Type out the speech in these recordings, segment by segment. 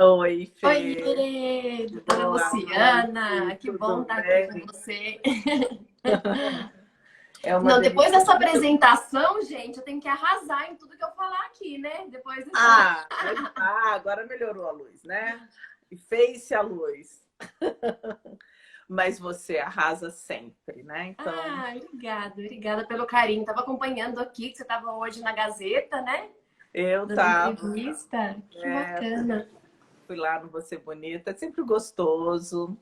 Oi, Fê. Oiê, doutora Boa noite, Luciana, que bom tudo estar aqui com bem? você. É uma Não, depois delícia. dessa apresentação, gente, eu tenho que arrasar em tudo que eu falar aqui, né? Depois dessa. Agora melhorou a luz, né? E fez-se a luz. Mas você arrasa sempre, né? Então, Obrigada pelo carinho. Estava acompanhando aqui que você estava hoje na Gazeta, né? eu Dando tava, entrevista. Que é, bacana. fui lá no Você Bonita, é sempre gostoso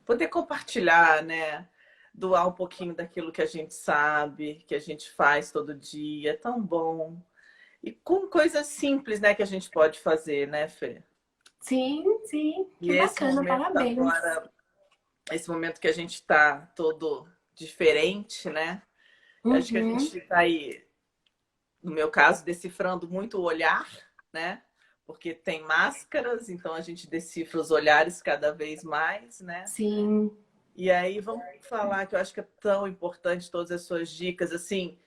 poder compartilhar, né? Doar um pouquinho daquilo que a gente sabe, que a gente faz todo dia, é tão bom. E com coisas simples, né, que a gente pode fazer, né, Fê? Sim, sim, E que esse bacana, momento parabéns. agora, esse momento que a gente está todo diferente, né? Eu acho que a Uhum, gente está aí, no meu caso, decifrando muito o olhar, né? Porque tem máscaras, então a gente decifra os olhares cada vez mais, né? sim. E aí vamos falar que eu acho que é tão importante todas as suas dicas, assim,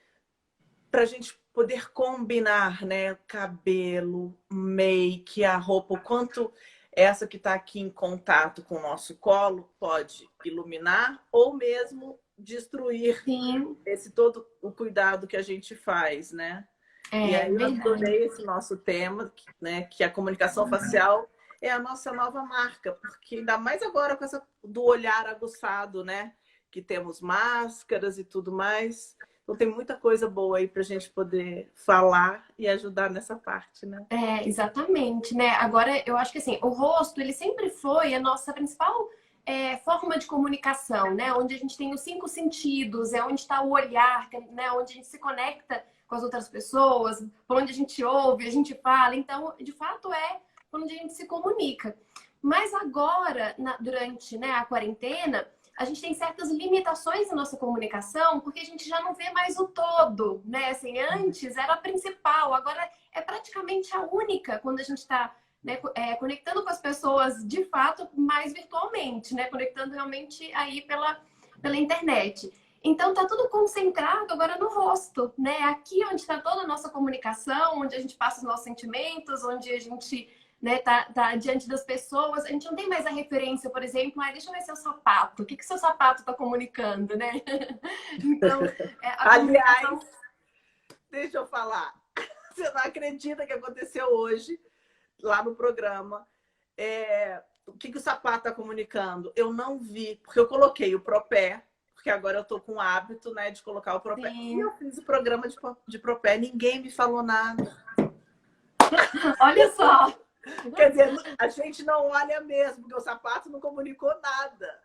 para a gente poder combinar, né? Cabelo, make, a roupa, o quanto essa que está aqui em contato com o nosso colo pode iluminar ou mesmo destruir Sim, esse todo o cuidado que a gente faz, né? E é aí eu verdade. adorei esse nosso tema, né? Que a comunicação facial é a nossa nova marca, porque ainda mais agora com essa do olhar aguçado, né? Que temos máscaras e tudo mais. Então tem muita coisa boa aí para a gente poder falar e ajudar nessa parte, né? É, exatamente, né? Agora, eu acho que assim, o rosto, ele sempre foi a nossa principal forma de comunicação, né? Onde a gente tem os cinco sentidos, é onde está o olhar, né? Onde a gente se conecta com as outras pessoas, por onde a gente ouve, a gente fala. Então, de fato, é onde a gente se comunica. Mas agora, durante, né, a quarentena, a gente tem certas limitações na nossa comunicação, porque a gente já não vê mais o todo, né? Assim, antes era a principal, agora é praticamente a única quando a gente está, né, conectando com as pessoas de fato mais virtualmente, né? Conectando realmente aí pela internet. Então tá tudo concentrado agora no rosto, né? Aqui onde está toda a nossa comunicação, onde a gente passa os nossos sentimentos, onde a gente, né, tá diante das pessoas. A gente não tem mais a referência, por exemplo, deixa eu ver seu sapato. O que seu sapato está comunicando, né? Então, a Aliás, comunicação. deixa eu falar. Você não acredita que aconteceu hoje lá no programa? O que o sapato está comunicando? Eu não vi, porque eu coloquei o propé, porque agora eu estou com o hábito, né, de colocar o propé. E Sim. eu fiz o programa de propé, ninguém me falou nada. Olha só. Quer dizer, a gente não olha mesmo, porque o sapato não comunicou nada.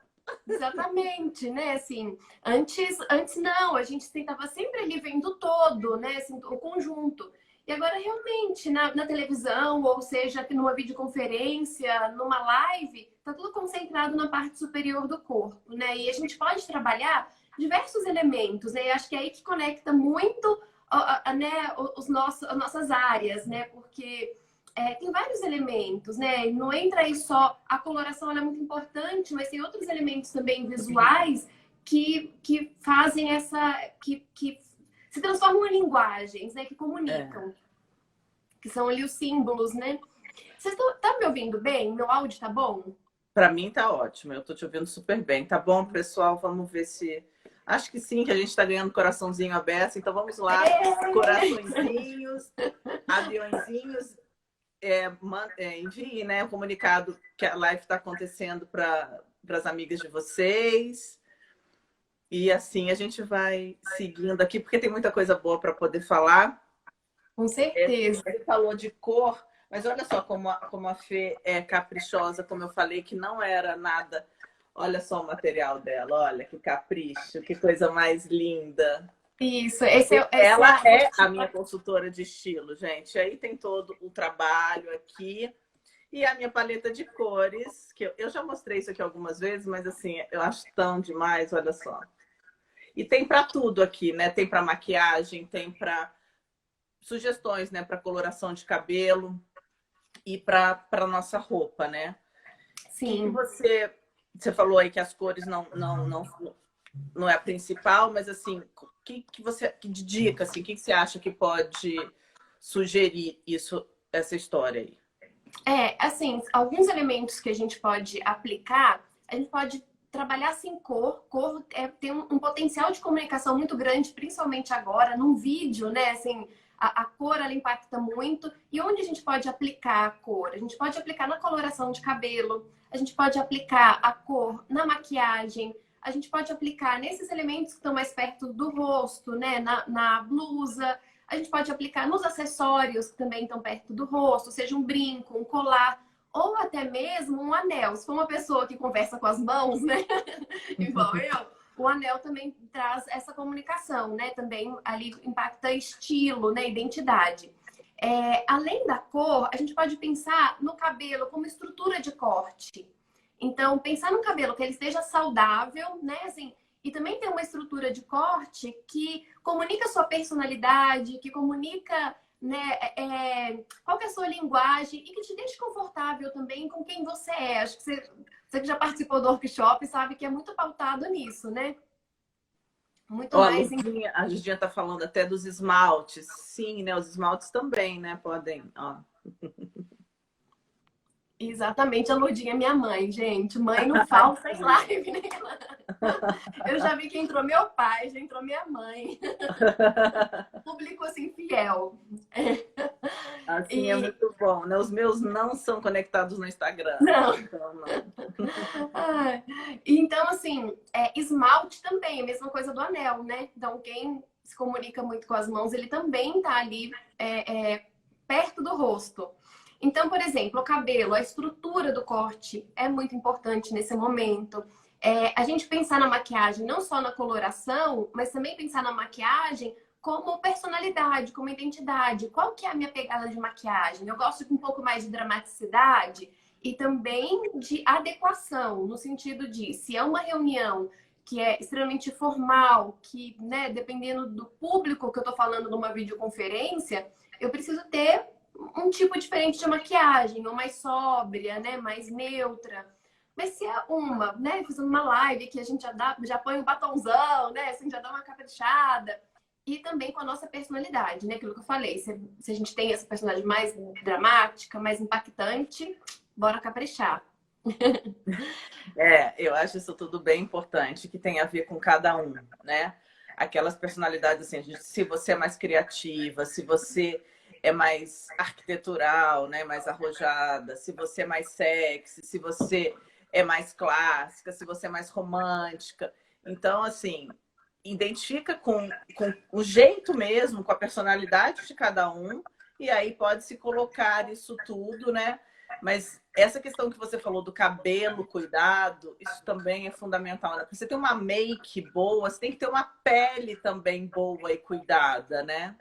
Exatamente, né? Assim, antes não, a gente tentava sempre ali vendo o todo, né? Assim, o conjunto. E agora realmente na televisão, ou seja, aqui numa videoconferência, numa live, tá tudo concentrado na parte superior do corpo, né? E a gente pode trabalhar diversos elementos, né? E acho que é aí que conecta muito, né, as nossas áreas, né? Porque tem vários elementos, né? Não entra aí só a coloração, ela é muito importante, mas tem outros elementos também visuais que fazem que se transformam em linguagens, né? Que É. comunicam, que são ali os símbolos, né? Vocês estão me ouvindo bem? Meu áudio tá bom? Para mim tá ótimo, eu estou te ouvindo super bem. Tá bom, pessoal? Vamos ver se... Acho que sim, que a gente está ganhando coraçãozinho aberto. Então vamos lá, coraçõezinhos, aviãozinhos. Envie, né, o comunicado que a live está acontecendo para as amigas de vocês. E assim a gente vai seguindo aqui, porque tem muita coisa boa para poder falar. Com certeza. Você falou de cor, mas olha só como a Fê é caprichosa, como eu falei, que não era nada. Olha só o material dela, olha que capricho, que coisa mais linda. Isso, esse é, essa é Ela a é a minha motiva- consultora de estilo, gente. Aí tem todo o trabalho aqui. E a minha paleta de cores, que eu já mostrei isso aqui algumas vezes, mas assim, eu acho tão demais, olha só. E tem para tudo aqui, né? Tem para maquiagem, tem para sugestões, né, para coloração de cabelo e para nossa roupa, né? O que Sim. você falou aí que as cores não é a principal, mas assim, que você que de dica assim, que você acha que pode sugerir essa história aí? Assim, alguns elementos que a gente pode aplicar, a gente pode trabalhar assim cor. Cor tem um potencial de comunicação muito grande, principalmente agora, num vídeo, né? Assim, a cor, ela impacta muito. E onde a gente pode aplicar a cor? A gente pode aplicar na coloração de cabelo, a gente pode aplicar a cor na maquiagem, a gente pode aplicar nesses elementos que estão mais perto do rosto, né? Na blusa. A gente pode aplicar nos acessórios que também estão perto do rosto, seja um brinco, um colar, ou até mesmo um anel. Se for uma pessoa que conversa com as mãos, né? Igual eu, o anel também traz essa comunicação, né? Também ali impacta estilo, né? Identidade. Além da cor, a gente pode pensar no cabelo como estrutura de corte. Então, pensar no cabelo que ele esteja saudável, né? Assim, e também ter uma estrutura de corte que comunica a sua personalidade, que comunica, né, qual que é a sua linguagem e que te deixe confortável também com quem você é. Acho que você que já participou do workshop sabe que é muito pautado nisso, né? Muito mais... A Gisdinha tá falando até dos esmaltes. Sim, né? Os esmaltes também, né? Podem... Ó. Exatamente, a Lourdinha é minha mãe, gente. Mãe não falta em live, né? Eu já vi que entrou meu pai, já entrou minha mãe. Público assim, fiel. Assim é muito bom, né? Os meus não são conectados no Instagram. Não. Então, não. Então, assim, esmalte também, a mesma coisa do anel, né? Então, quem se comunica muito com as mãos, ele também tá ali perto do rosto. Então, por exemplo, o cabelo, a estrutura do corte é muito importante nesse momento. A gente pensar na maquiagem, não só na coloração, mas também pensar na maquiagem como personalidade, como identidade. Qual que é a minha pegada de maquiagem? Eu gosto de um pouco mais de dramaticidade e também de adequação, no sentido de, se é uma reunião que é extremamente formal, que, né, dependendo do público que eu tô falando numa videoconferência, eu preciso ter um tipo diferente de maquiagem, ou mais sóbria, né, mais neutra. Mas se é né, fazendo uma live que a gente já põe um batonzão, né, assim, já dá uma caprichada. E também com a nossa personalidade, né, aquilo que eu falei. Se a gente tem essa personalidade mais dramática, mais impactante, bora caprichar. Eu acho isso tudo bem importante, que tem a ver com cada um, né? Aquelas personalidades assim, se você é mais criativa, se você é mais arquitetural, né? Mais arrojada, se você é mais sexy, se você é mais clássica, se você é mais romântica. Então, assim, identifica com o jeito mesmo, com a personalidade de cada um, e aí pode se colocar isso tudo, né? Mas essa questão que você falou do cabelo, cuidado, isso também é fundamental, né? Porque você tem uma make boa, você tem que ter uma pele também boa e cuidada, né?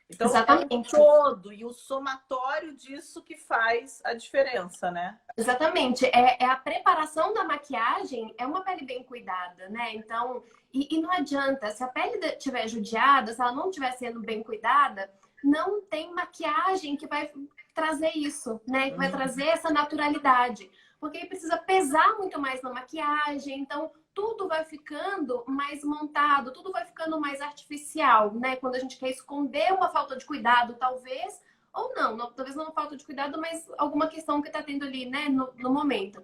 Então, Exatamente. é um todo e o somatório disso que faz a diferença, né? Exatamente. A preparação da maquiagem é uma pele bem cuidada, né? Então, e não adianta, se a pele estiver judiada, se ela não estiver sendo bem cuidada, não tem maquiagem que vai trazer isso, né? Que vai trazer essa naturalidade. Porque aí precisa pesar muito mais na maquiagem, então tudo vai ficando mais montado, tudo vai ficando mais artificial, né? Quando a gente quer esconder uma falta de cuidado, talvez, ou não, talvez não falta de cuidado, mas alguma questão que está tendo ali, né, no momento.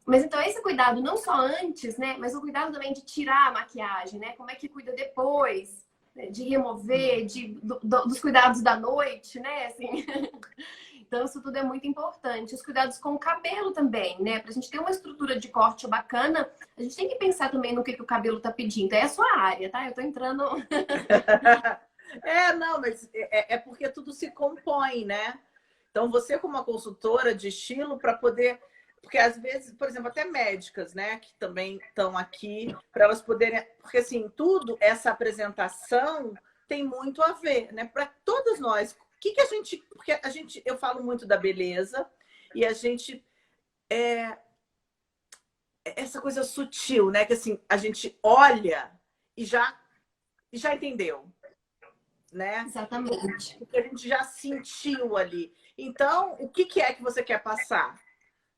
Mas então esse cuidado não só antes, né, mas o cuidado também de tirar a maquiagem, né? Como é que cuida depois, né? De remover, dos cuidados da noite, né? Assim. Então isso tudo é muito importante. Os cuidados com o cabelo também, né? Pra gente ter uma estrutura de corte bacana, a gente tem que pensar também no que o cabelo tá pedindo. É a sua área, tá? Eu tô entrando... Não, mas é porque tudo se compõe, né? Então, você como uma consultora de estilo para poder... Porque às vezes, por exemplo, até médicas, né? Que também estão aqui, para elas poderem... Porque assim, tudo, essa apresentação tem muito a ver, né? Para todos nós. O que a gente... Porque eu falo muito da beleza e a gente... essa coisa sutil, né? Que assim, a gente olha e já entendeu. Né? Exatamente. O que a gente já sentiu ali. Então, o que é que você quer passar?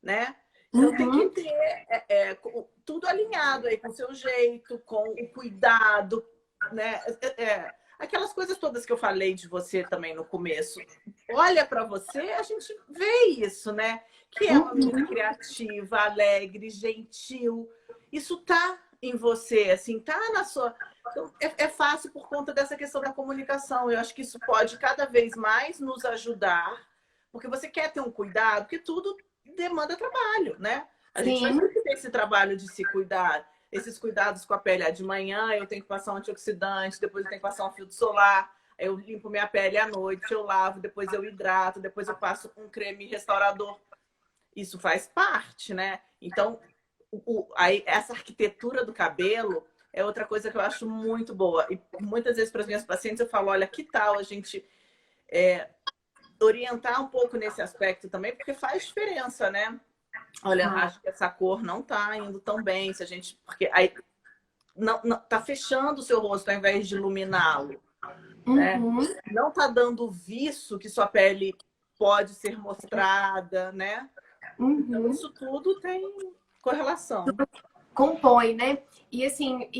Né? Então, tem que ter tudo alinhado aí com o seu jeito, com o cuidado, né? aquelas coisas todas que eu falei de você também no começo. Olha para você, a gente vê isso, né? Que é uma menina criativa, alegre, gentil. Isso tá em você, assim, tá na sua... Então, é fácil por conta dessa questão da comunicação. Eu acho que isso pode cada vez mais nos ajudar, porque você quer ter um cuidado, porque tudo demanda trabalho, né? A gente vai Sim. ter que ter esse trabalho de se cuidar, esses cuidados com a pele. De manhã eu tenho que passar um antioxidante, depois eu tenho que passar um filtro solar, eu limpo minha pele à noite, eu lavo, depois eu hidrato, depois eu passo um creme restaurador. Isso faz parte, né? Então, aí, essa arquitetura do cabelo é outra coisa que eu acho muito boa. E muitas vezes para as minhas pacientes eu falo, olha, que tal a gente orientar um pouco nesse aspecto também, porque faz diferença, né? Olha, acho que essa cor não tá indo tão bem, se a gente... Porque aí não tá fechando o seu rosto ao invés de iluminá-lo, né? Não tá dando o viço que sua pele pode ser mostrada, né? Então, isso tudo tem correlação. Compõe, né? E assim,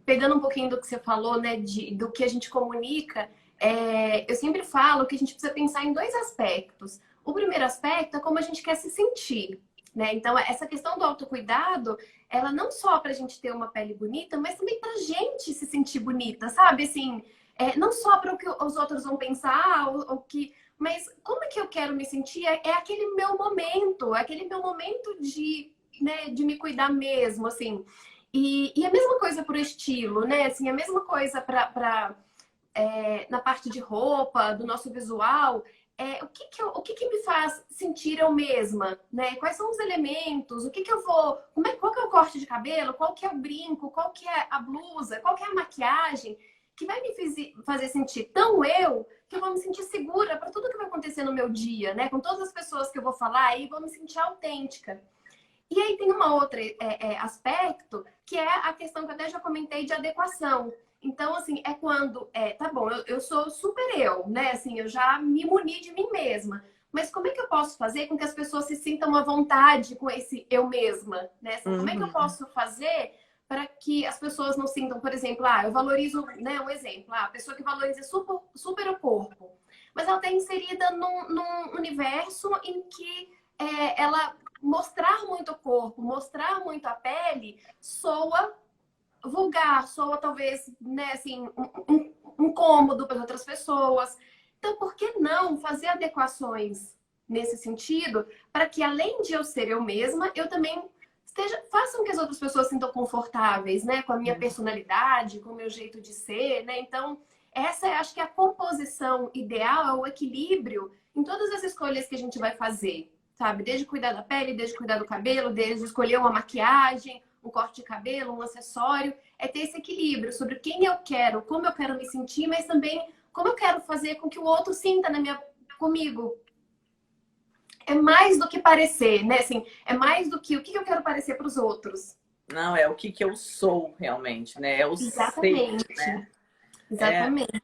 pegando um pouquinho do que você falou, né, do que a gente comunica, eu sempre falo que a gente precisa pensar em dois aspectos. O primeiro aspecto é como a gente quer se sentir, né? Então, essa questão do autocuidado, ela não só para a gente ter uma pele bonita, mas também para a gente se sentir bonita, sabe? Assim, não só para o que os outros vão pensar, ou que... Mas como é que eu quero me sentir? É aquele meu momento, né, de me cuidar mesmo, assim. E a mesma coisa pro estilo, né? Assim, a mesma coisa na parte de roupa, do nosso visual. O que me faz sentir eu mesma, né? Quais são os elementos? O que eu vou... Qual que é o corte de cabelo? Qual que é o brinco? Qual que é a blusa? Qual que é a maquiagem? Que vai me fazer sentir tão eu que eu vou me sentir segura para tudo que vai acontecer no meu dia, né? Com todas as pessoas que eu vou falar aí, vou me sentir autêntica. E aí tem uma outra aspecto, que é a questão que eu até já comentei de adequação. Então, assim, é quando... tá bom, eu sou super eu, né? Assim, eu já me muni de mim mesma. Mas como é que eu posso fazer com que as pessoas se sintam à vontade com esse eu mesma, né? Assim, como é que eu posso fazer para que as pessoas não sintam, por exemplo, eu valorizo, né, um exemplo, a pessoa que valoriza super o corpo, mas ela está inserida num universo em que ela mostrar muito o corpo, mostrar muito a pele, soa vulgar, soa talvez, né, assim, incômodo para outras pessoas. Então, por que não fazer adequações nesse sentido, para que além de eu ser eu mesma, eu também façam que as outras pessoas se sintam confortáveis, né, com a minha personalidade, com o meu jeito de ser, né? Então, acho que a composição ideal, é o equilíbrio em todas as escolhas que a gente vai fazer, sabe? Desde cuidar da pele, desde cuidar do cabelo, desde escolher uma maquiagem, um corte de cabelo, um acessório. É ter esse equilíbrio sobre quem eu quero, como eu quero me sentir, mas também como eu quero fazer com que o outro sinta comigo. É mais do que parecer, né? Assim, é mais do que o que eu quero parecer para os outros. Não, é o que eu sou realmente, né? É o Exatamente. ser, né? Exatamente.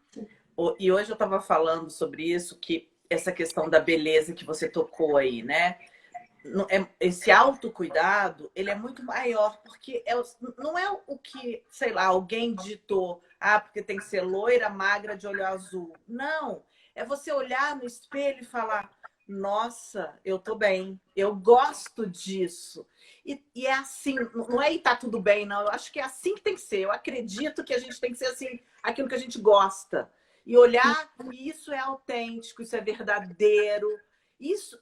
E hoje eu estava falando sobre isso, que essa questão da beleza que você tocou aí, né? Esse autocuidado, ele é muito maior, porque não é o que, sei lá, alguém ditou, porque tem que ser loira, magra, de olho azul. Não, é você olhar no espelho e falar, nossa, eu tô bem, eu gosto disso. E é assim, não é tá tudo bem, não. Eu acho que é assim que tem que ser. Eu acredito que a gente tem que ser assim, aquilo que a gente gosta. E olhar, e isso é autêntico, isso é verdadeiro. Isso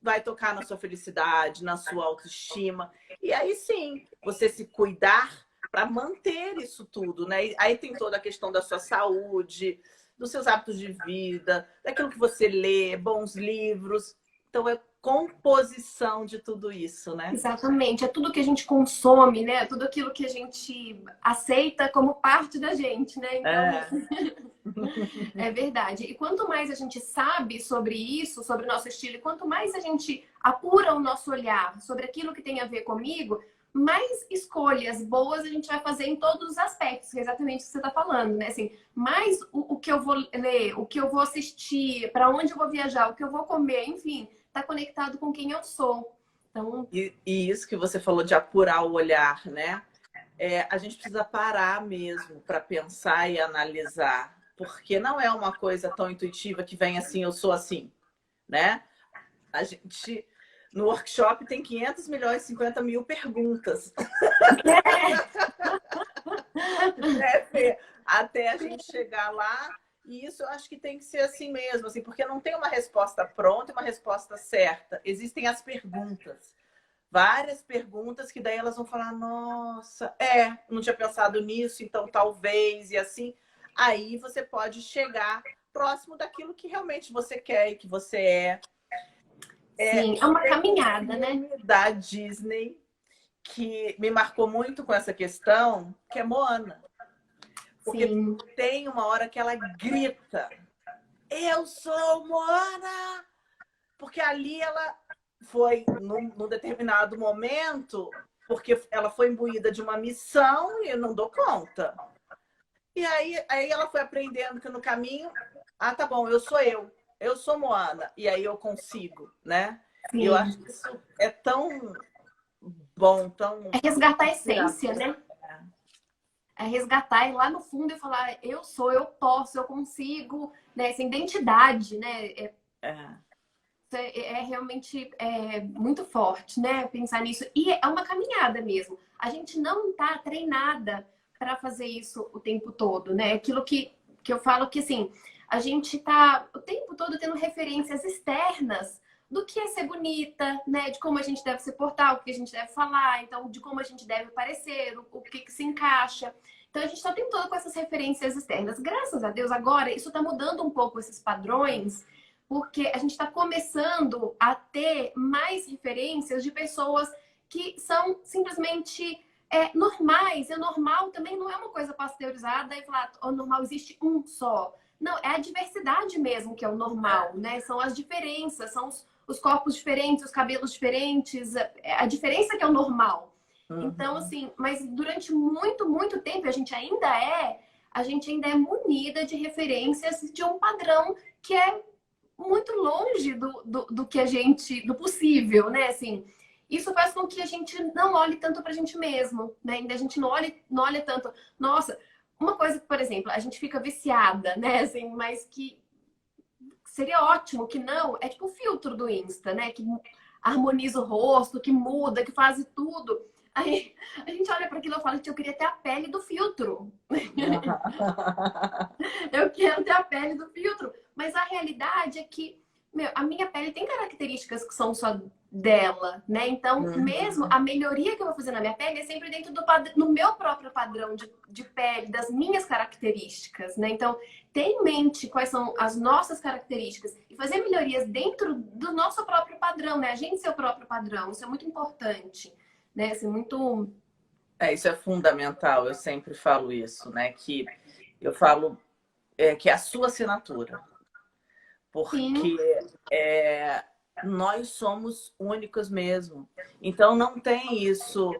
vai tocar na sua felicidade, na sua autoestima. E aí sim, você se cuidar para manter isso tudo, né? E aí tem toda a questão da sua saúde, dos seus hábitos de vida, daquilo que você lê, bons livros. Então é composição de tudo isso, né? Exatamente. É tudo que a gente consome, né? Tudo aquilo que a gente aceita como parte da gente, né? Então... É verdade. E quanto mais a gente sabe sobre isso, sobre o nosso estilo, e quanto mais a gente apura o nosso olhar sobre aquilo que tem a ver comigo, mais escolhas boas a gente vai fazer em todos os aspectos, que é exatamente o que você está falando, né? Assim, mais o que eu vou ler, o que eu vou assistir, para onde eu vou viajar, o que eu vou comer, enfim, está conectado com quem eu sou. Então... E isso que você falou de apurar o olhar, né? A gente precisa parar mesmo para pensar e analisar porque não é uma coisa tão intuitiva que vem assim, eu sou assim, né? A gente, no workshop, tem 500 milhões, 50 mil perguntas. Né, Fê? Até a gente chegar lá. E isso eu acho que tem que ser assim mesmo, assim, porque não tem uma resposta pronta e uma resposta certa. Existem as perguntas. Várias perguntas que daí elas vão falar, nossa, não tinha pensado nisso, então talvez, e assim. Aí você pode chegar próximo daquilo que realmente você quer e que você é. Sim, é uma caminhada, né? Da Disney que me marcou muito com essa questão, que é Moana. Porque Sim. tem uma hora que ela grita, eu sou Moana! Porque ali ela foi, num determinado momento, porque ela foi imbuída de uma missão e eu não dou conta. E aí ela foi aprendendo que no caminho, tá bom, eu sou Moana, e aí eu consigo, né? Sim. E eu acho que isso é tão bom, tão... É resgatar a essência, né? É resgatar e lá no fundo e falar, eu sou, eu posso, eu consigo, né? Essa identidade, né? Realmente muito forte, né? Pensar nisso. E é uma caminhada mesmo. A gente não tá treinada para fazer isso o tempo todo, né? Aquilo que eu falo que, assim, a gente tá o tempo todo tendo referências externas do que é ser bonita, né? De como a gente deve se portar, o que a gente deve falar, então, de como a gente deve parecer, o que se encaixa. Então, a gente tá o tempo todo com essas referências externas. Graças a Deus, agora, isso tá mudando um pouco esses padrões, porque a gente está começando a ter mais referências de pessoas que são simplesmente normais. E o normal também não é uma coisa pasteurizada e falar, o normal existe um só. Não, é a diversidade mesmo que é o normal, né? São as diferenças, são os corpos diferentes, os cabelos diferentes, a diferença que é o normal. Então, assim, mas durante muito, muito tempo a gente ainda é munida de referências de um padrão que é muito longe do que a gente, do possível, né? Assim, isso faz com que a gente não olhe tanto pra gente mesmo, né? Ainda a gente não olha tanto. Nossa, uma coisa que, por exemplo, a gente fica viciada, né? Assim, mas que seria ótimo que não, é tipo o filtro do Insta, né? Que harmoniza o rosto, que muda, que faz tudo. Aí a gente olha para aquilo e fala, eu queria ter a pele do filtro. Eu quero ter a pele do filtro. Mas a realidade é que, a minha pele tem características que são só dela, né? Então, mesmo a melhoria que eu vou fazer na minha pele é sempre dentro no meu próprio padrão de pele, das minhas características, né? Então, ter em mente quais são as nossas características e fazer melhorias dentro do nosso próprio padrão, né? A gente ser o próprio padrão, isso é muito importante, né? Isso é muito... Isso é fundamental, eu sempre falo isso, né? Que eu falo que é a sua assinatura. Porque nós somos únicos mesmo. Então não tem isso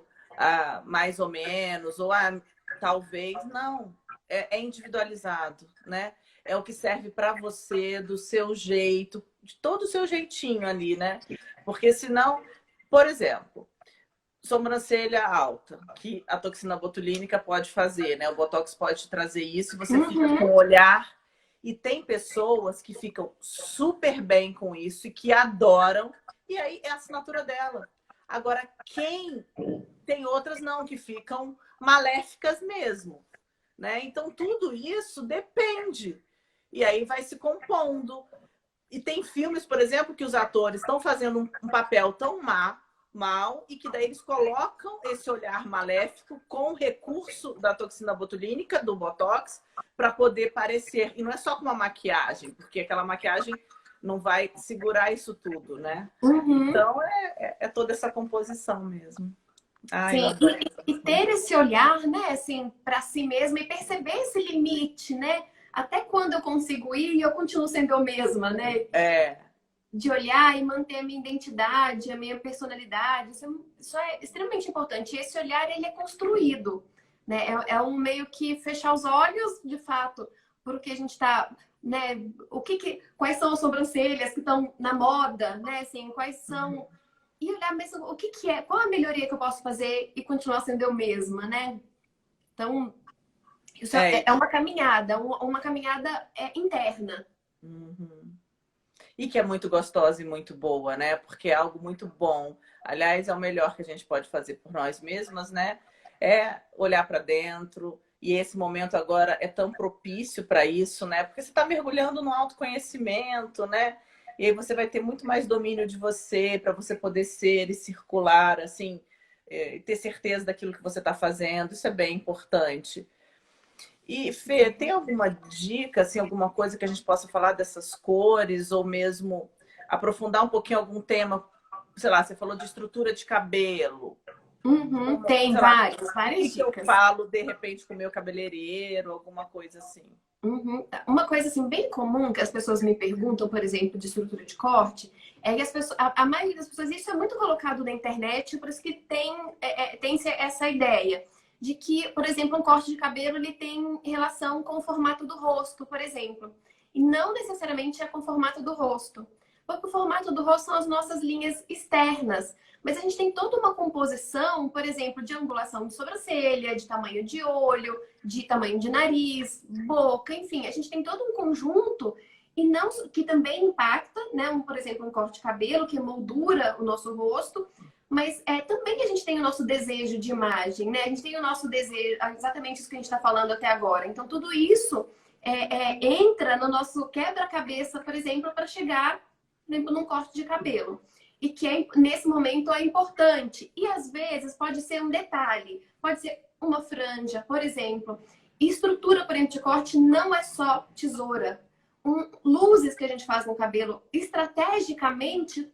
mais ou menos, ou talvez, não. É individualizado, né? É o que serve para você, do seu jeito, de todo o seu jeitinho ali, né? Porque senão, por exemplo, sobrancelha alta, que a toxina botulínica pode fazer, né? O Botox pode trazer isso e você fica com o olhar. E tem pessoas que ficam super bem com isso e que adoram, e aí é a assinatura dela. Agora, tem outras não, que ficam maléficas mesmo, né? Então, tudo isso depende. E aí vai se compondo. E tem filmes, por exemplo, que os atores estão fazendo um papel tão mal e que daí eles colocam esse olhar maléfico com o recurso da toxina botulínica, do Botox, para poder parecer. E não é só com uma maquiagem, porque aquela maquiagem não vai segurar isso tudo, né? Então, é toda essa composição mesmo. Sim, e ter esse olhar, né, assim, para si mesma e perceber esse limite, né? Até quando eu consigo ir e eu continuo sendo eu mesma, né? De olhar e manter a minha identidade, a minha personalidade. Isso é extremamente importante. E esse olhar, ele é construído, né? É um meio que fechar os olhos, de fato, porque a gente está, né? Quais são as sobrancelhas que estão na moda, né? Assim, quais são... E olhar mesmo o que é, qual a melhoria que eu posso fazer e continuar sendo eu mesma, né? Então, Isso é uma caminhada, uma caminhada interna. Uhum. E que é muito gostosa e muito boa, né? Porque é algo muito bom. Aliás, é o melhor que a gente pode fazer por nós mesmas, né? É olhar para dentro. E esse momento agora é tão propício para isso, né? Porque você está mergulhando no autoconhecimento, né? E aí você vai ter muito mais domínio de você, para você poder ser e circular, assim, e ter certeza daquilo que você está fazendo. Isso é bem importante. E, Fê, tem alguma dica, assim, alguma coisa que a gente possa falar dessas cores, ou mesmo aprofundar um pouquinho algum tema? Sei lá, você falou de estrutura de cabelo. Uhum, tem Sei lá, o várias que eu dicas. falo, de repente, com o meu cabeleireiro, alguma coisa assim. Uhum. Uma coisa assim bem comum que as pessoas me perguntam, por exemplo, de estrutura de corte, é que as pessoas, a maioria das pessoas, isso é muito colocado na internet, por isso que tem essa ideia de que, por exemplo, um corte de cabelo ele tem relação com o formato do rosto, por exemplo, e não necessariamente é com o formato do rosto, porque o formato do rosto são as nossas linhas externas. Mas a gente tem toda uma composição, por exemplo, de angulação de sobrancelha, de tamanho de olho, de tamanho de nariz, boca, enfim, a gente tem todo um conjunto e não que também impacta, né? Por exemplo, um corte de cabelo que moldura o nosso rosto, mas também a gente tem o nosso desejo de imagem, né? A gente tem o nosso desejo, exatamente isso que a gente está falando até agora. Então, tudo isso entra no nosso quebra-cabeça, por exemplo, para chegar, por exemplo, num corte de cabelo. E que nesse momento é importante. E às vezes pode ser um detalhe, pode ser uma franja, por exemplo. E estrutura, por exemplo, de corte não é só tesoura. Luzes que a gente faz no cabelo, estrategicamente,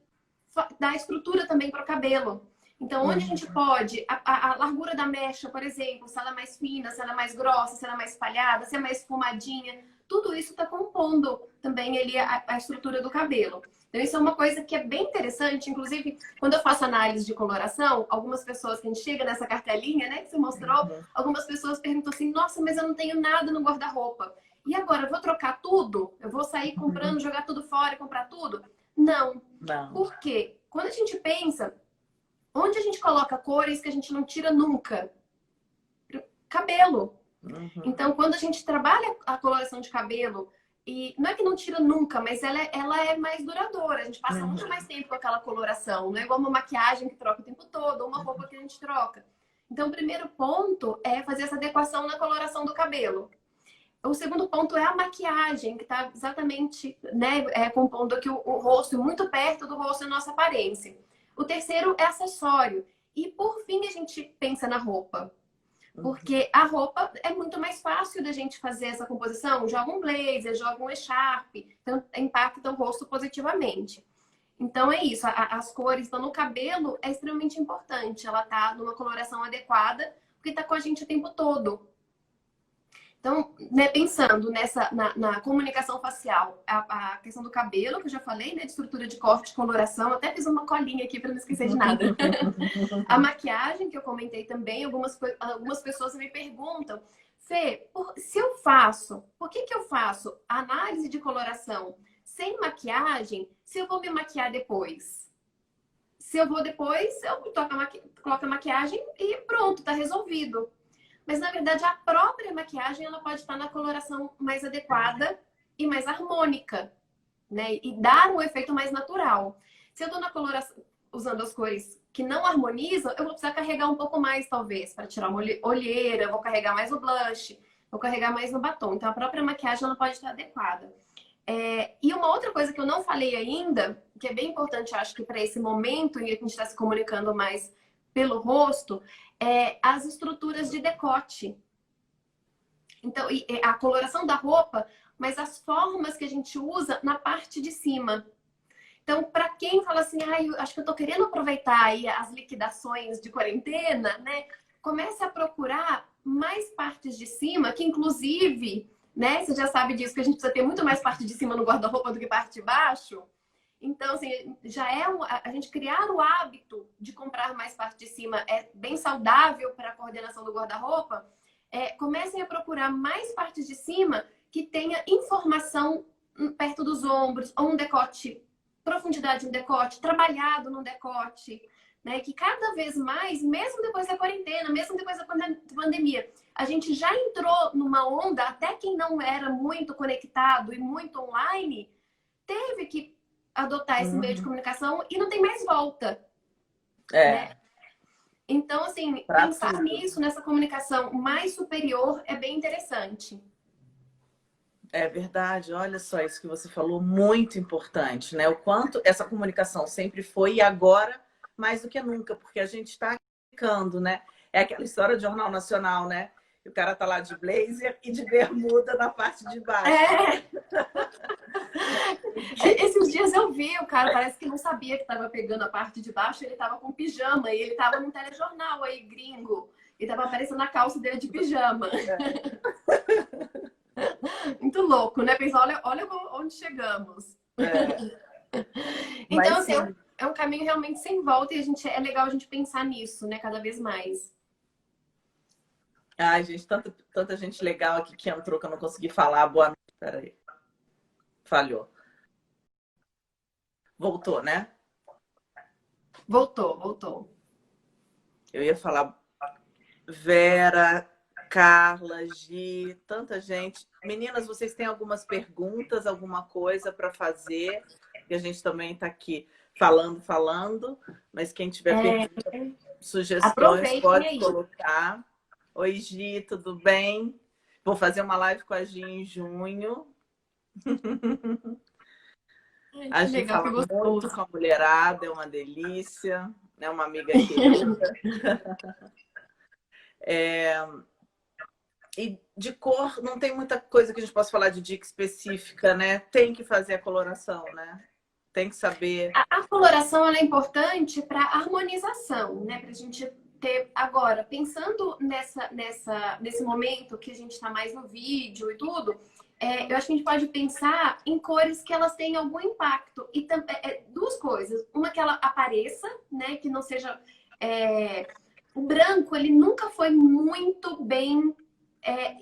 dá estrutura também para o cabelo. Então, onde a gente pode, a largura da mecha, por exemplo, se ela é mais fina, se ela é mais grossa, se ela é mais espalhada, se é mais esfumadinha, tudo isso está compondo também ali a estrutura do cabelo. Então, isso é uma coisa que é bem interessante. Inclusive, quando eu faço análise de coloração, algumas pessoas que a gente chega nessa cartelinha, né, que você mostrou, algumas pessoas perguntam assim, nossa, mas eu não tenho nada no guarda-roupa. E agora, eu vou trocar tudo? Eu vou sair comprando, jogar tudo fora e comprar tudo? Não. Por quê? Quando a gente pensa, onde a gente coloca cores que a gente não tira nunca? Cabelo. Então, quando a gente trabalha a coloração de cabelo, e não é que não tira nunca, mas ela é mais duradoura. A gente passa muito mais tempo com aquela coloração. Não é igual uma maquiagem que troca o tempo todo, ou uma roupa que a gente troca. Então, o primeiro ponto é fazer essa adequação na coloração do cabelo. O segundo ponto é a maquiagem, que está exatamente, né, compondo aqui o rosto, muito perto do rosto e nossa aparência. O terceiro é acessório. E, por fim, a gente pensa na roupa. Porque a roupa é muito mais fácil da gente fazer essa composição. Joga um blazer, joga um echarpe, então impacta o rosto positivamente. Então é isso, as cores estão no cabelo, é extremamente importante. Ela tá numa coloração adequada, porque tá com a gente o tempo todo. Então, né, pensando na comunicação facial, a questão do cabelo, que eu já falei, né, de estrutura de corte, coloração, até fiz uma colinha aqui para não esquecer de nada. A maquiagem, que eu comentei também, algumas pessoas me perguntam, Fê, se eu faço, por que eu faço análise de coloração sem maquiagem, se eu vou me maquiar depois? Se eu vou depois, eu coloco a maquiagem e pronto, tá resolvido. Mas, na verdade, a própria maquiagem ela pode estar na coloração mais adequada e mais harmônica, né? E dar um efeito mais natural. Se eu estou na coloração usando as cores que não harmonizam, eu vou precisar carregar um pouco mais, talvez, para tirar uma olheira, eu vou carregar mais no blush, vou carregar mais no batom. Então, a própria maquiagem ela pode estar adequada. E uma outra coisa que eu não falei ainda, que é bem importante, acho que para esse momento em que a gente está se comunicando mais pelo rosto, as estruturas de decote. Então, a coloração da roupa, mas as formas que a gente usa na parte de cima. Então, para quem fala assim, acho que eu tô querendo aproveitar aí as liquidações de quarentena, né? Comece a procurar mais partes de cima, que inclusive, né? Você já sabe disso, que a gente precisa ter muito mais parte de cima no guarda-roupa do que parte de baixo. Então, assim, já a gente criar o hábito de comprar mais parte de cima é bem saudável para a coordenação do guarda-roupa. Comecem a procurar mais partes de cima que tenha informação perto dos ombros, ou um decote, profundidade no decote, trabalhado no decote, né? Que cada vez mais, mesmo depois da quarentena, mesmo depois da pandemia, a gente já entrou numa onda, até quem não era muito conectado e muito online, teve que adotar esse meio de comunicação e não tem mais volta, né? Então, assim, pensar nisso, nessa comunicação mais superior é bem interessante. É verdade, olha só isso que você falou, muito importante, né? O quanto essa comunicação sempre foi e agora mais do que nunca, porque a gente está ficando, né? É aquela história de Jornal Nacional, né? O cara tá lá de blazer e de bermuda na parte de baixo. Esses dias eu vi, o cara parece que não sabia que estava pegando a parte de baixo, ele estava com pijama e ele estava num telejornal aí, gringo. E estava aparecendo a calça dele de pijama. Muito louco, né? Pensar, olha onde chegamos. Então, assim, é um caminho realmente sem volta e é legal a gente pensar nisso, né? Cada vez mais. Ai, gente, tanta gente legal aqui que entrou que eu não consegui falar. Boa noite. Peraí. Falhou. Voltou, né? Voltou. Eu ia falar Vera, Carla, Gi, tanta gente. Meninas, vocês têm algumas perguntas, alguma coisa para fazer? E a gente também está aqui falando, mas quem tiver perguntas, sugestões, pode aí. colocar. Oi, Gi, tudo bem? Vou fazer uma live com a Gi em junho. A Gi fala muito com a mulherada, é uma delícia, é uma amiga querida. E de cor, não tem muita coisa que a gente possa falar de dica específica, né? Tem que fazer a coloração, né? Tem que saber. A coloração ela é importante para harmonização, né? Para a gente ter. Agora, pensando nesse momento que a gente está mais no vídeo e tudo, eu acho que a gente pode pensar em cores que elas têm algum impacto. E duas coisas. Uma que ela apareça, né? Que não seja. O branco, ele nunca foi muito bem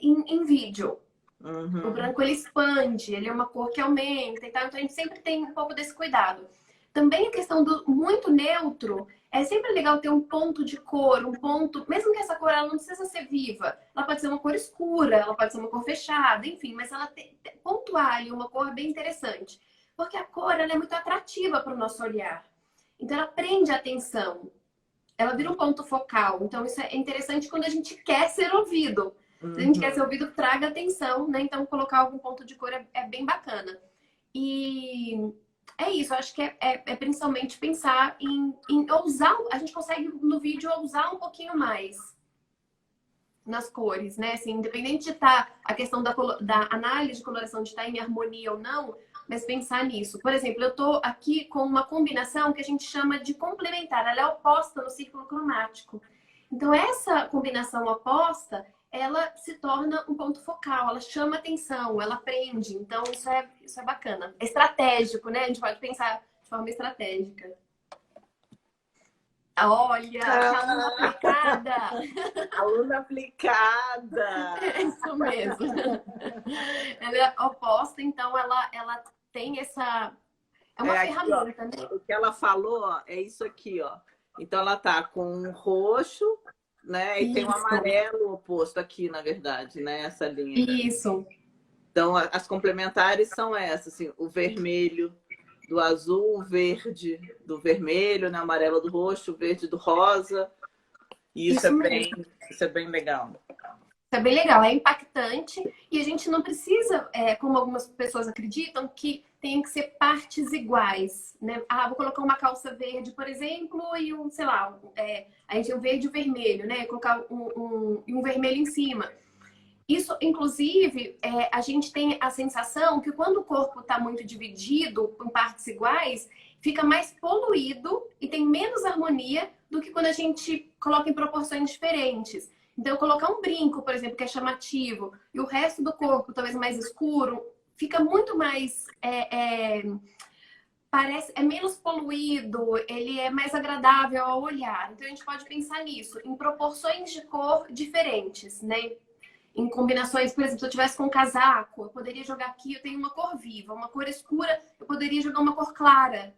em vídeo. Uhum. O branco, ele expande, ele é uma cor que aumenta e tal. Então, a gente sempre tem um pouco desse cuidado. Também a questão do muito neutro, é sempre legal ter um ponto de cor, um ponto... Mesmo que essa cor ela não precisa ser viva. Ela pode ser uma cor escura, ela pode ser uma cor fechada, enfim. Mas ela pontuar ali uma cor bem interessante. Porque a cor, ela é muito atrativa para o nosso olhar. Então, ela prende a atenção. Ela vira um ponto focal. Então, isso é interessante quando a gente quer ser ouvido. Se a gente quer ser ouvido, traga atenção, né? Então, colocar algum ponto de cor é bem bacana. E é isso, eu acho que é principalmente pensar em ousar. A gente consegue, no vídeo, ousar um pouquinho mais nas cores, né? Assim, independente de estar a questão da análise de coloração, de estar em harmonia ou não, mas pensar nisso. Por exemplo, eu estou aqui com uma combinação que a gente chama de complementar. Ela é oposta no círculo cromático. Então, essa combinação oposta, ela se torna um ponto focal, ela chama atenção, ela prende. Então, isso é bacana. É estratégico, né? A gente pode pensar de forma estratégica. Olha, aluna aplicada! Aluna aplicada! É isso mesmo. Ela é oposta, então ela tem essa... É uma ferramenta, aqui, né? O que ela falou, ó, é isso aqui, ó. Então, ela tá com um roxo, né? E tem um amarelo oposto aqui, na verdade, né? Essa linha. Isso. Então, as complementares são essas, assim, o vermelho do azul, o verde do vermelho, né? O amarelo do roxo, o verde do rosa. E isso é bem legal. Isso é bem legal, é impactante e a gente não precisa, como algumas pessoas acreditam, que tem que ser partes iguais, né? Ah, vou colocar uma calça verde, por exemplo, e sei lá, a gente tem um verde e o vermelho, né? Colocar um vermelho em cima. Isso, inclusive, a gente tem a sensação que quando o corpo está muito dividido em partes iguais, fica mais poluído e tem menos harmonia do que quando a gente coloca em proporções diferentes. Então, colocar um brinco, por exemplo, que é chamativo, e o resto do corpo talvez mais escuro, fica muito mais... é menos poluído, ele é mais agradável ao olhar. Então, a gente pode pensar nisso, em proporções de cor diferentes, né? Em combinações, por exemplo, se eu tivesse com um casaco, eu poderia jogar aqui, eu tenho uma cor viva. Uma cor escura, eu poderia jogar uma cor clara.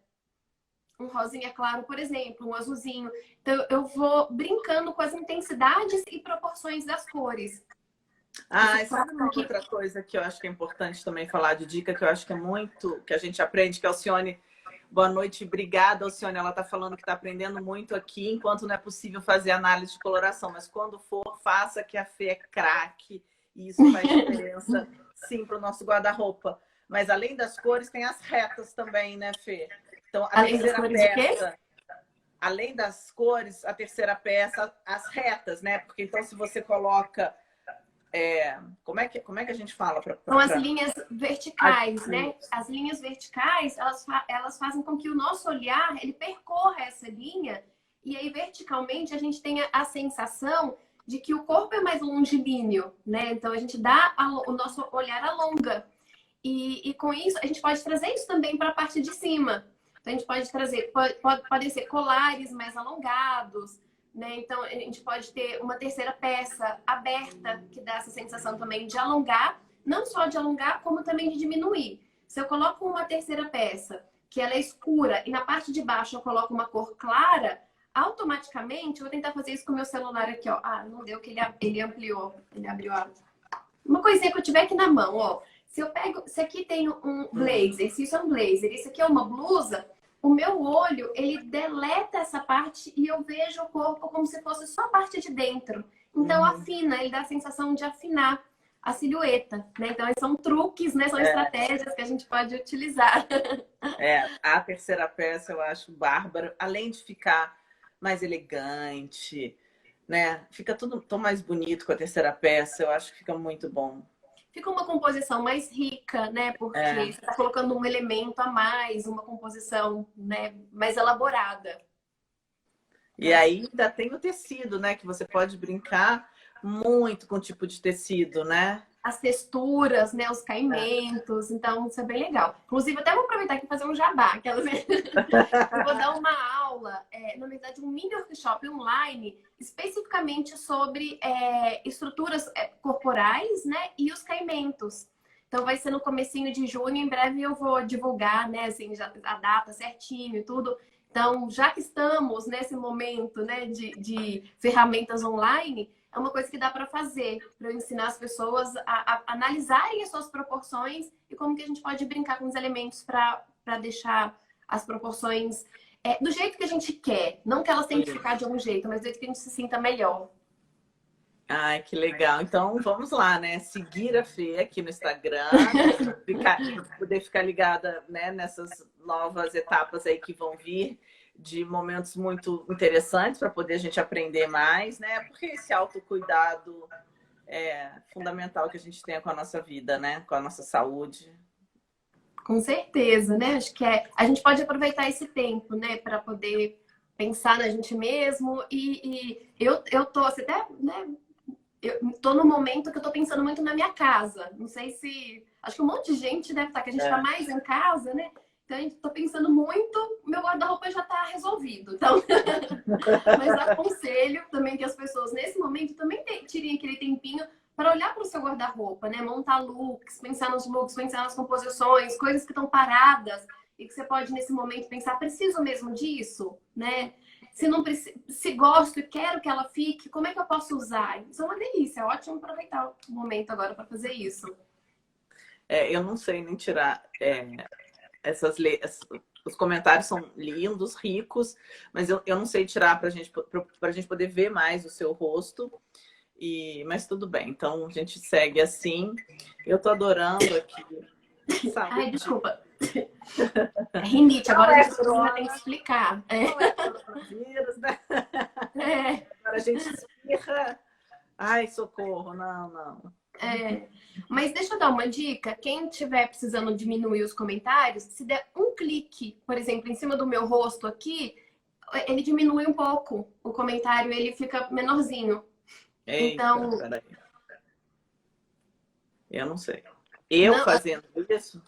um rosinha claro, por exemplo, um azulzinho. Então, eu vou brincando com as intensidades e proporções das cores. Ah, e Isso sabe faz uma com que... outra coisa que eu acho que é importante também falar de dica, que eu acho que é muito, que a gente aprende, que a Alcione, boa noite, obrigada, Alcione, ela está falando que está aprendendo muito aqui, enquanto não é possível fazer análise de coloração, mas quando for, faça que a Fê é craque, e isso faz diferença, sim, para o nosso guarda-roupa. Mas além das cores, tem as retas também, né, Fê? Então, a Além das terceira cores, o quê? peça, além das cores, a terceira peça, as retas, né? Porque então, se você coloca como é que a gente fala? São as linhas verticais, né? Isso. As linhas verticais, elas fazem com que o nosso olhar, ele percorra essa linha e aí verticalmente a gente tenha a sensação de que o corpo é mais longilíneo, né? Então a gente dá o nosso olhar alonga. E com isso, a gente pode trazer isso também para a parte de cima. Então a gente pode trazer, podem ser colares mais alongados, né? Então, a gente pode ter uma terceira peça aberta, que dá essa sensação também de alongar, não só de alongar, como também de diminuir. Se eu coloco uma terceira peça, que ela é escura, e na parte de baixo eu coloco uma cor clara, automaticamente, eu vou tentar fazer isso com o meu celular aqui, ó. Ah, não deu, que ele ampliou, ele abriu uma coisinha que eu tiver aqui na mão, ó. Se eu pego, se aqui tem um blazer, se isso é um blazer, isso aqui é uma blusa, o meu olho, ele deleta essa parte e eu vejo o corpo como se fosse só a parte de dentro. Então, afina, ele dá a sensação de afinar a silhueta, né? Então, são truques, né? São estratégias que a gente pode utilizar. A terceira peça eu acho bárbara, além de ficar mais elegante, né? Fica tudo tão mais bonito com a terceira peça, eu acho que fica muito bom. Fica uma composição mais rica, né? Porque você está colocando um elemento a mais, uma composição, né, mais elaborada. E aí ainda tem o tecido, né? Que você pode brincar muito com o tipo de tecido, né? As texturas, né? Os caimentos. Então, isso é bem legal. Inclusive, até vou aproveitar aqui e fazer um jabá. Eu vou dar uma aula, na verdade, um mini workshop online, especificamente sobre estruturas corporais, né? E os caimentos. Então, vai ser no comecinho de junho. Em breve eu vou divulgar, né? Assim, a data certinho e tudo. Então, já que estamos nesse momento, né, de ferramentas online, é uma coisa que dá para fazer, para ensinar as pessoas a analisarem as suas proporções e como que a gente pode brincar com os elementos para deixar as proporções do jeito que a gente quer. Não que elas tenham que ficar de algum jeito, mas do jeito que a gente se sinta melhor. Ai, que legal. Então, vamos lá, né? Seguir a Fê aqui no Instagram, poder ficar ligada, né, nessas novas etapas aí que vão vir, de momentos muito interessantes para poder a gente aprender mais, né? Porque esse autocuidado é fundamental que a gente tenha com a nossa vida, né? Com a nossa saúde. Com certeza, né? Acho que a gente pode aproveitar esse tempo, né, para poder pensar na gente mesmo. E eu tô, você até, né? Eu tô num momento que eu tô pensando muito na minha casa. Não sei se... Acho que um monte de gente deve estar, que a gente tá mais em casa, né? Então, eu tô pensando muito, meu guarda-roupa já tá resolvido. Então, mas aconselho também que as pessoas, nesse momento, também tirem aquele tempinho para olhar para o seu guarda-roupa, né? Montar looks, pensar nos looks, pensar nas composições, coisas que estão paradas e que você pode, nesse momento, pensar, preciso mesmo disso, né? Se não se gosto e quero que ela fique, como é que eu posso usar? Isso é uma delícia, é ótimo aproveitar o momento agora para fazer isso. Eu não sei nem tirar os comentários são lindos, ricos, mas eu não sei tirar para a gente poder ver mais o seu rosto. Mas tudo bem, então a gente segue assim. Eu tô adorando aqui. Saúde. Ai, desculpa. É rinite, agora a gente tem que explicar. Não é coronavírus, né? Agora a gente espirra. Ai, socorro, não. Mas deixa eu dar uma dica. Quem estiver precisando diminuir os comentários, se der um clique, por exemplo, em cima do meu rosto aqui, ele diminui um pouco o comentário, ele fica menorzinho. Eita, então, peraí. Eu não sei. Eu não, fazendo isso?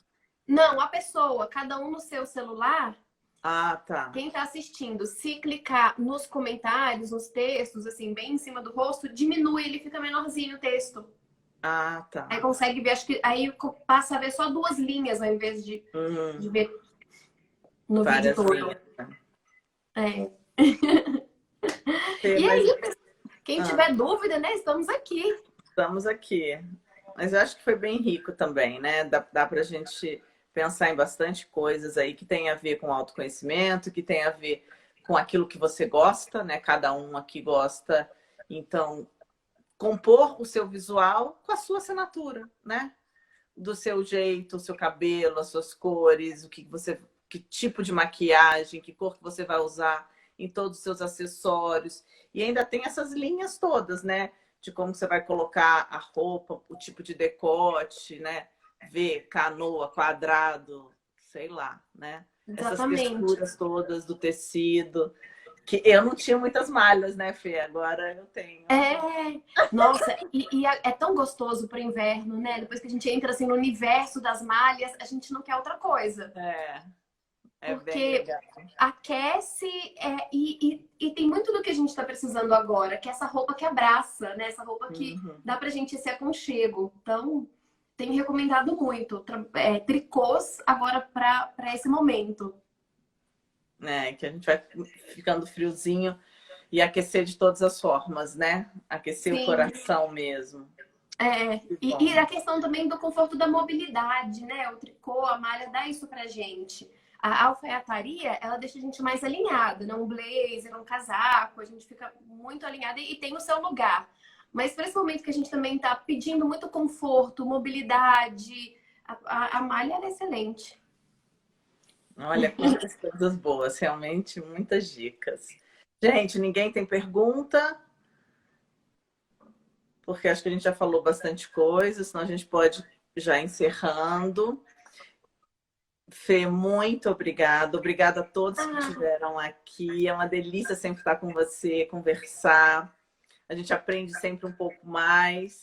Não, a pessoa, cada um no seu celular. Ah, tá. Quem está assistindo, se clicar nos comentários, nos textos, assim, bem em cima do rosto, diminui, ele fica menorzinho o texto. Ah, tá. Aí consegue ver, acho que aí passa a ver só 2 linhas ao invés de ver no vídeo todo. É. Fê, E mas aí, quem tiver dúvida, né? Estamos aqui. estamos aqui. Mas eu acho que foi bem rico também, né? Dá para a gente pensar em bastante coisas aí que tem a ver com autoconhecimento, que tem a ver com aquilo que você gosta, né? Cada um aqui gosta. Então, compor o seu visual com a sua assinatura, né? Do seu jeito, o seu cabelo, as suas cores, que tipo de maquiagem, que cor que você vai usar em todos os seus acessórios. E ainda tem essas linhas todas, né? De como você vai colocar a roupa, o tipo de decote, né? V, canoa, quadrado, sei lá, né? Essas Exatamente. texturas todas do tecido. Que eu não tinha muitas malhas, né, Fê? Agora eu tenho. É, nossa, é tão gostoso pro inverno, né? Depois que a gente entra assim no universo das malhas, a gente não quer outra coisa. É bem Porque legal. aquece e tem muito do que a gente está precisando agora, que é essa roupa que abraça, né? Essa roupa que Uhum. dá pra gente esse aconchego. Então, tenho recomendado muito tricôs agora para esse momento. Né? Que a gente vai ficando friozinho e aquecer de todas as formas, né? Aquecer o Sim. coração mesmo. E a questão também do conforto da mobilidade, né? O tricô, a malha dá isso pra gente. A alfaiataria, ela deixa a gente mais alinhada, né? Um blazer, um casaco, a gente fica muito alinhada e tem o seu lugar. Mas para esse momento que a gente também tá pedindo muito conforto, mobilidade, a malha ela é excelente. Olha quantas coisas boas, realmente muitas dicas. Gente, ninguém tem pergunta? Porque acho que a gente já falou bastante coisa, senão a gente pode já encerrando. Fê, muito obrigada. Obrigada a todos que estiveram aqui. É uma delícia sempre estar com você, conversar. A gente aprende sempre um pouco mais.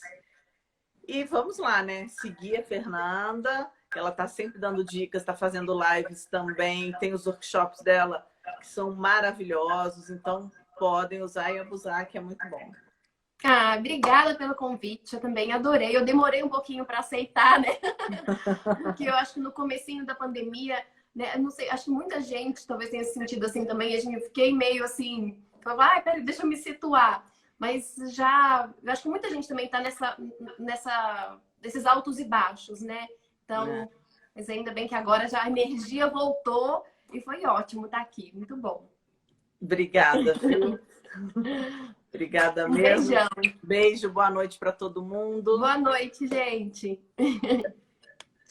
E vamos lá, né? Seguir a Fernanda. Ela está sempre dando dicas, está fazendo lives também. Tem os workshops dela que são maravilhosos. Então, podem usar e abusar, que é muito bom. Obrigada pelo convite. Eu também adorei. Eu demorei um pouquinho para aceitar, né? Porque eu acho que no comecinho da pandemia, né? Eu não sei, acho que muita gente talvez tenha se sentido assim também. Eu fiquei meio assim, falava, peraí, deixa eu me situar. Mas eu acho que muita gente também está nesses altos e baixos, né? Então, mas ainda bem que agora já a energia voltou e foi ótimo estar aqui. Muito bom. Obrigada, viu? Obrigada Um mesmo. beijão. Beijo, boa noite para todo mundo. Boa noite, gente.